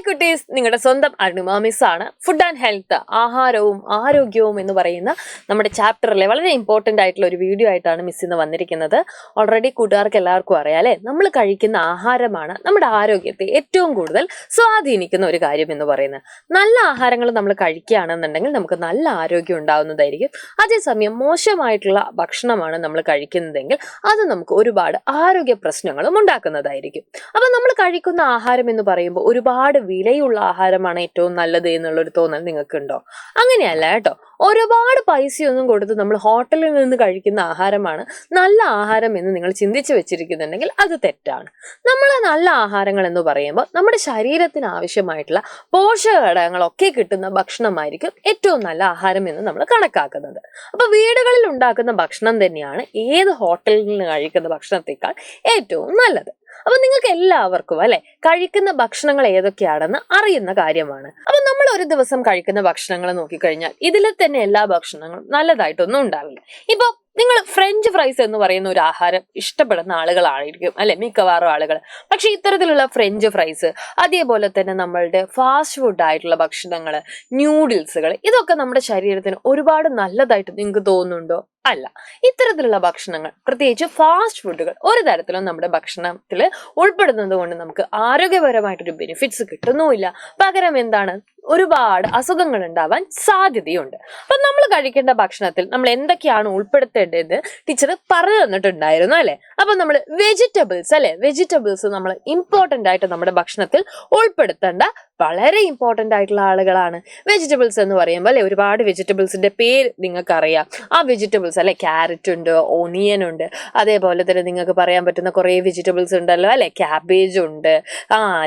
കുട്ടീസ്, നിങ്ങളുടെ സ്വന്തം Arunima മിസ്സാണ്. Food and health, ആഹാരവും ആരോഗ്യവും എന്ന് പറയുന്ന നമ്മുടെ ചാപ്റ്ററിലെ വളരെ ഇമ്പോർട്ടൻ്റ് ആയിട്ടുള്ള ഒരു വീഡിയോ ആയിട്ടാണ് മിസ് ഇന്ന് വന്നിരിക്കുന്നത്. ഓൾറെഡി കൂട്ടുകാർക്ക് എല്ലാവർക്കും അറിയാം അല്ലേ, നമ്മൾ കഴിക്കുന്ന ആഹാരമാണ് നമ്മുടെ ആരോഗ്യത്തെ ഏറ്റവും കൂടുതൽ സ്വാധീനിക്കുന്ന ഒരു കാര്യം എന്ന് പറയുന്നത്. നല്ല ആഹാരങ്ങൾ നമ്മൾ കഴിക്കുകയാണെന്നുണ്ടെങ്കിൽ നമുക്ക് നല്ല ആരോഗ്യം ഉണ്ടാവുന്നതായിരിക്കും. അതേസമയം മോശമായിട്ടുള്ള ഭക്ഷണമാണ് നമ്മൾ കഴിക്കുന്നതെങ്കിൽ അത് നമുക്ക് ഒരുപാട് ആരോഗ്യ പ്രശ്നങ്ങളും ഉണ്ടാക്കുന്നതായിരിക്കും. അപ്പം നമ്മൾ കഴിക്കുന്ന ആഹാരം എന്ന് പറയുമ്പോൾ ഒരുപാട് വിലയുള്ള ആഹാരമാണ് ഏറ്റവും നല്ലത് എന്നുള്ളൊരു തോന്നൽ നിങ്ങൾക്കുണ്ടോ? അങ്ങനെയല്ല കേട്ടോ. ഒരുപാട് പൈസയൊന്നും കൊടുത്ത് നമ്മൾ ഹോട്ടലിൽ നിന്ന് കഴിക്കുന്ന ആഹാരമാണ് നല്ല ആഹാരം എന്ന് നിങ്ങൾ ചിന്തിച്ചു വെച്ചിരിക്കുന്നുണ്ടെങ്കിൽ അത് തെറ്റാണ്. നമ്മൾ നല്ല ആഹാരങ്ങൾ എന്ന് പറയുമ്പോൾ നമ്മുടെ ശരീരത്തിന് ആവശ്യമായിട്ടുള്ള പോഷകഘടകങ്ങളൊക്കെ കിട്ടുന്ന ഭക്ഷണമായിരിക്കും ഏറ്റവും നല്ല ആഹാരം എന്ന് നമ്മൾ കണക്കാക്കുന്നത്. അപ്പൊ വീടുകളിൽ ഉണ്ടാക്കുന്ന ഭക്ഷണം തന്നെയാണ് ഏത് ഹോട്ടലിൽ നിന്ന് കഴിക്കുന്ന ഭക്ഷണത്തേക്കാൾ ഏറ്റവും നല്ലത്. അപ്പൊ നിങ്ങൾക്ക് എല്ലാവർക്കും അല്ലെ കഴിക്കുന്ന ഭക്ഷണങ്ങൾ ഏതൊക്കെയാണെന്ന് അറിയുന്ന കാര്യമാണ്. അപ്പൊ നമ്മൾ ഒരു ദിവസം കഴിക്കുന്ന ഭക്ഷണങ്ങൾ നോക്കിക്കഴിഞ്ഞാൽ ഇതിൽ തന്നെ എല്ലാ ഭക്ഷണങ്ങളും നല്ലതായിട്ടൊന്നും ഉണ്ടാവില്ല. ഇപ്പൊ നിങ്ങൾ ഫ്രഞ്ച് ഫ്രൈസ് എന്ന് പറയുന്ന ഒരു ആഹാരം ഇഷ്ടപ്പെടുന്ന ആളുകളായിരിക്കും അല്ലെ മിക്കവാറും ആളുകൾ. പക്ഷെ ഇത്തരത്തിലുള്ള ഫ്രഞ്ച് ഫ്രൈസ്, അതേപോലെ തന്നെ നമ്മളുടെ ഫാസ്റ്റ് ഫുഡ് ആയിട്ടുള്ള ഭക്ഷണങ്ങൾ, ന്യൂഡിൽസുകൾ, ഇതൊക്കെ നമ്മുടെ ശരീരത്തിന് ഒരുപാട് നല്ലതായിട്ട് നിങ്ങൾക്ക് തോന്നുന്നുണ്ടോ? അല്ല. ഇത്തരത്തിലുള്ള ഭക്ഷണങ്ങൾ, പ്രത്യേകിച്ച് ഫാസ്റ്റ് ഫുഡുകൾ, ഒരു തരത്തിലും നമ്മുടെ ഭക്ഷണത്തിൽ ഉൾപ്പെടുന്നത് കൊണ്ട് നമുക്ക് ആരോഗ്യപരമായിട്ടൊരു ബെനിഫിറ്റ്സ് കിട്ടുന്നുമില്ല. പകരം എന്താണ്, ഒരുപാട് അസുഖങ്ങൾ ഉണ്ടാവാൻ സാധ്യതയുണ്ട്. അപ്പൊ നമ്മൾ കഴിക്കേണ്ട ഭക്ഷണത്തിൽ നമ്മൾ എന്തൊക്കെയാണ് ഉൾപ്പെടുത്തേണ്ടത് ടീച്ചർ പറഞ്ഞു തന്നിട്ടുണ്ടായിരുന്നു അല്ലെ. അപ്പൊ നമ്മൾ വെജിറ്റബിൾസ് നമ്മൾ ഇമ്പോർട്ടന്റ് ആയിട്ട് നമ്മുടെ ഭക്ഷണത്തിൽ ഉൾപ്പെടുത്തേണ്ട വളരെ ഇമ്പോർട്ടന്റ് ആയിട്ടുള്ള ആളുകളാണ്. വെജിറ്റബിൾസ് എന്ന് പറയുമ്പോൾ അല്ലെ, ഒരുപാട് വെജിറ്റബിൾസിന്റെ പേര് നിങ്ങൾക്ക് അറിയാം. ആ വെജിറ്റബിൾസ് അല്ലെ, ക്യാരറ്റ് ഉണ്ട്, ഓണിയൻ ഉണ്ട്, അതേപോലെ തന്നെ നിങ്ങൾക്ക് പറയാൻ പറ്റുന്ന കുറെ വെജിറ്റബിൾസ് ഉണ്ടല്ലോ അല്ലെ, ക്യാബേജ് ഉണ്ട്,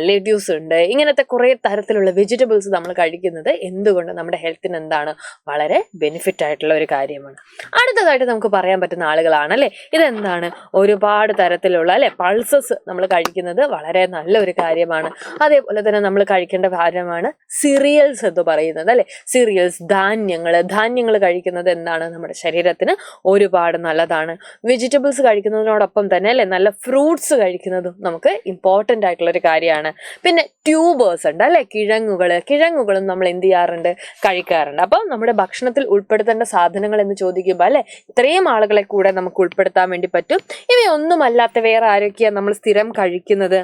ലെറ്റ്യൂസ് ഉണ്ട്. ഇങ്ങനത്തെ കുറെ തരത്തിലുള്ള വെജിറ്റബിൾസ് നമ്മൾ കഴിക്കുന്നത് എന്തുകൊണ്ട് നമ്മുടെ ഹെൽത്തിന് എന്താണ് വളരെ ബെനിഫിറ്റ് ആയിട്ടുള്ള ഒരു കാര്യമാണ്. അടുത്തതായിട്ട് നമുക്ക് പറയാൻ പറ്റുന്ന ആളുകളാണ് അല്ലെ, ഇതെന്താണ്, ഒരുപാട് തരത്തിലുള്ള അല്ലെ പൾസസ് നമ്മൾ കഴിക്കുന്നത് വളരെ നല്ല ഒരു കാര്യമാണ്. അതേപോലെ തന്നെ നമ്മൾ കഴിക്കേണ്ട കാര്യമാണ് സിറിയൽസ് എന്ന് പറയുന്നത് അല്ലെ. സിറിയൽസ്, ധാന്യങ്ങൾ കഴിക്കുന്നത് എന്താണ്, നമ്മുടെ ശരീരത്തിന് ഒരുപാട് നല്ലതാണ്. വെജിറ്റബിൾസ് കഴിക്കുന്നതിനോടൊപ്പം തന്നെ അല്ലെ നല്ല ഫ്രൂട്ട്സ് കഴിക്കുന്നതും നമുക്ക് ഇമ്പോർട്ടന്റ് ആയിട്ടുള്ള ഒരു കാര്യമാണ്. പിന്നെ ട്യൂബേഴ്സ് ഉണ്ട് അല്ലെ, കിഴങ്ങുകളും നമ്മൾ എന്ത് ചെയ്യാറുണ്ട്, കഴിക്കാറുണ്ട്. അപ്പം നമ്മുടെ ഭക്ഷണത്തിൽ ഉൾപ്പെടുത്തേണ്ട സാധനങ്ങൾ എന്ന് ചോദിക്കുമ്പോൾ അല്ലെ, ഇത്രയും ആളുകളെ കൂടെ നമുക്ക് ഉൾപ്പെടുത്താൻ വേണ്ടി പറ്റും. ഇവയൊന്നുമല്ലാത്ത വേറെ ആരൊക്കെയാണ് നമ്മൾ സ്ഥിരം കഴിക്കുന്നത്?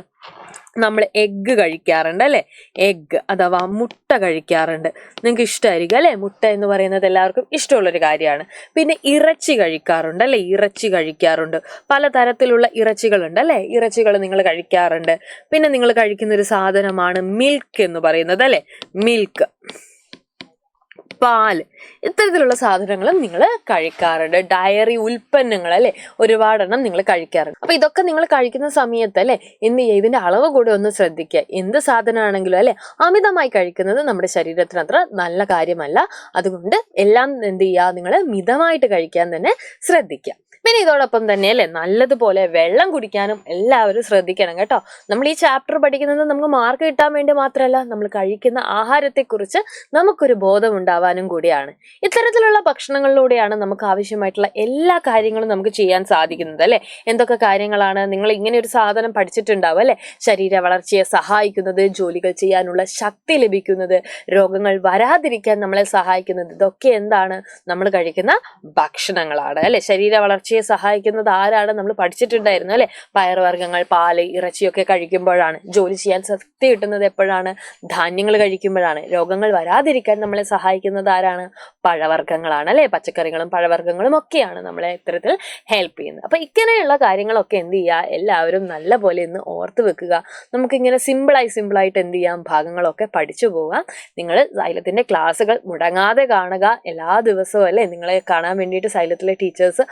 നമ്മൾ എഗ്ഗ് കഴിക്കാറുണ്ട് അല്ലെ, എഗ്ഗ് അഥവാ മുട്ട കഴിക്കാറുണ്ട്. നിങ്ങൾക്ക് ഇഷ്ടമായിരിക്കും അല്ലെ, മുട്ട എന്ന് പറയുന്നത് എല്ലാവർക്കും ഇഷ്ടമുള്ളൊരു കാര്യമാണ്. പിന്നെ ഇറച്ചി കഴിക്കാറുണ്ട് അല്ലെ, ഇറച്ചി കഴിക്കാറുണ്ട്. പലതരത്തിലുള്ള ഇറച്ചികളുണ്ട് അല്ലെ, ഇറച്ചികൾ നിങ്ങൾ കഴിക്കാറുണ്ട്. പിന്നെ നിങ്ങൾ കഴിക്കുന്ന ഒരു സാധനമാണ് മിൽക്ക് എന്ന് പറയുന്നത് അല്ലെ, മിൽക്ക്, പാല്, ഇത്തരത്തിലുള്ള സാധനങ്ങളും നിങ്ങൾ കഴിക്കാറുണ്ട്. ഡയറി ഉൽപ്പന്നങ്ങൾ അല്ലെ, ഒരുപാടെണ്ണം നിങ്ങൾ കഴിക്കാറുണ്ട്. അപ്പൊ ഇതൊക്കെ നിങ്ങൾ കഴിക്കുന്ന സമയത്ത് അല്ലെ എന്ത് ചെയ്യുക, ഇതിന്റെ അളവ് കൂടെ ഒന്ന് ശ്രദ്ധിക്കുക. എന്ത് സാധനമാണെങ്കിലും അല്ലെ അമിതമായി കഴിക്കുന്നത് നമ്മുടെ ശരീരത്തിന് അത്ര നല്ല കാര്യമല്ല. അതുകൊണ്ട് എല്ലാം എന്ത് ചെയ്യുക, നിങ്ങൾ മിതമായിട്ട് കഴിക്കാൻ തന്നെ ശ്രദ്ധിക്കുക. പിന്നെ ഇതോടൊപ്പം തന്നെ അല്ലെ നല്ലതുപോലെ വെള്ളം കുടിക്കാനും എല്ലാവരും ശ്രദ്ധിക്കണം കേട്ടോ. നമ്മൾ ഈ ചാപ്റ്റർ പഠിക്കുന്നത് നമുക്ക് മാർക്ക് കിട്ടാൻ വേണ്ടി മാത്രമല്ല, നമ്മൾ കഴിക്കുന്ന ആഹാരത്തെക്കുറിച്ച് നമുക്കൊരു ബോധം ഉണ്ടാവാനും കൂടിയാണ്. ഇത്തരത്തിലുള്ള ഭക്ഷണങ്ങളിലൂടെയാണ് നമുക്ക് ആവശ്യമായിട്ടുള്ള എല്ലാ കാര്യങ്ങളും നമുക്ക് ചെയ്യാൻ സാധിക്കുന്നത് അല്ലെ. എന്തൊക്കെ കാര്യങ്ങളാണ്, നിങ്ങൾ ഇങ്ങനെ ഒരു സാധനം പഠിച്ചിട്ടുണ്ടാവും അല്ലെ, ശരീര വളർച്ചയെ സഹായിക്കുന്നത്, ജോലികൾ ചെയ്യാനുള്ള ശക്തി ലഭിക്കുന്നത്, രോഗങ്ങൾ വരാതിരിക്കാൻ നമ്മളെ സഹായിക്കുന്നത്, ഇതൊക്കെ എന്താണ്, നമ്മൾ കഴിക്കുന്ന ഭക്ഷണങ്ങളാണ് അല്ലെ. ശരീര വളർച്ചയെ സഹായിക്കുന്നത് ആരാണ്, നമ്മൾ പഠിച്ചിട്ടുണ്ടായിരുന്നു അല്ലെ, പയറുവർഗ്ഗങ്ങൾ, പാല്, ഇറച്ചിയൊക്കെ കഴിക്കുമ്പോഴാണ്. ജോലി ചെയ്യാൻ ശക്തി കിട്ടുന്നത് എപ്പോഴാണ്, ധാന്യങ്ങൾ കഴിക്കുമ്പോഴാണ്. രോഗങ്ങൾ വരാതിരിക്കാൻ നമ്മളെ സഹായിക്കുന്നത് ആരാണ്, പഴവർഗ്ഗങ്ങളാണ് അല്ലെ. പച്ചക്കറികളും പഴവർഗ്ഗങ്ങളും ഒക്കെയാണ് നമ്മളെ ഇത്തരത്തിൽ ഹെൽപ്പ് ചെയ്യുന്നത്. അപ്പൊ ഇങ്ങനെയുള്ള കാര്യങ്ങളൊക്കെ എന്ത് ചെയ്യുക, എല്ലാവരും നല്ല പോലെ ഇന്ന് ഓർത്ത് വെക്കുക. നമുക്കിങ്ങനെ സിമ്പിളായിട്ട് എന്ത് ചെയ്യാം, ഭാഗങ്ങളൊക്കെ പഠിച്ചു പോകാം. നിങ്ങൾ സൈലത്തിന്റെ ക്ലാസ്സുകൾ മുടങ്ങാതെ കാണുക. എല്ലാ ദിവസവും അല്ലെ നിങ്ങളെ കാണാൻ വേണ്ടിയിട്ട് സൈലത്തിലെ ടീച്ചേഴ്സ്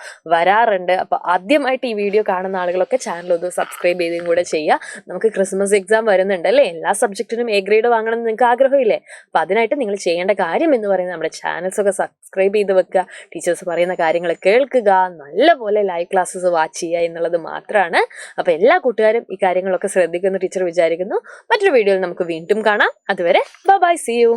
വരാറുണ്ട്. അപ്പൊ ആദ്യമായിട്ട് ഈ വീഡിയോ കാണുന്ന ആളുകളൊക്കെ ചാനൽ ഒന്ന് സബ്സ്ക്രൈബ് ചെയ്തും കൂടെ ചെയ്യുക. നമുക്ക് ക്രിസ്മസ് എക്സാം വരുന്നുണ്ട് അല്ലേ, എല്ലാ സബ്ജക്റ്റിനും എ ഗ്രേഡ് വാങ്ങണം എന്ന് നിങ്ങൾക്ക് ആഗ്രഹമില്ലേ? അപ്പൊ അതിനായിട്ട് നിങ്ങൾ ചെയ്യേണ്ട കാര്യം എന്ന് പറയുന്നത് നമ്മുടെ ചാനൽസ് ഒക്കെ സബ്സ്ക്രൈബ് ചെയ്ത് വെക്കുക, ടീച്ചേഴ്സ് പറയുന്ന കാര്യങ്ങൾ കേൾക്കുക, നല്ലപോലെ ലൈവ് ക്ലാസ്സസ് വാച്ച് ചെയ്യുക എന്നുള്ളത് മാത്രമാണ്. അപ്പൊ എല്ലാ കൂട്ടുകാരും ഈ കാര്യങ്ങളൊക്കെ ശ്രദ്ധിക്കുമെന്ന് ടീച്ചർ വിചാരിക്കുന്നു. മറ്റൊരു വീഡിയോയിൽ നമുക്ക് വീണ്ടും കാണാം. അതുവരെ ബൈ, സീ യു.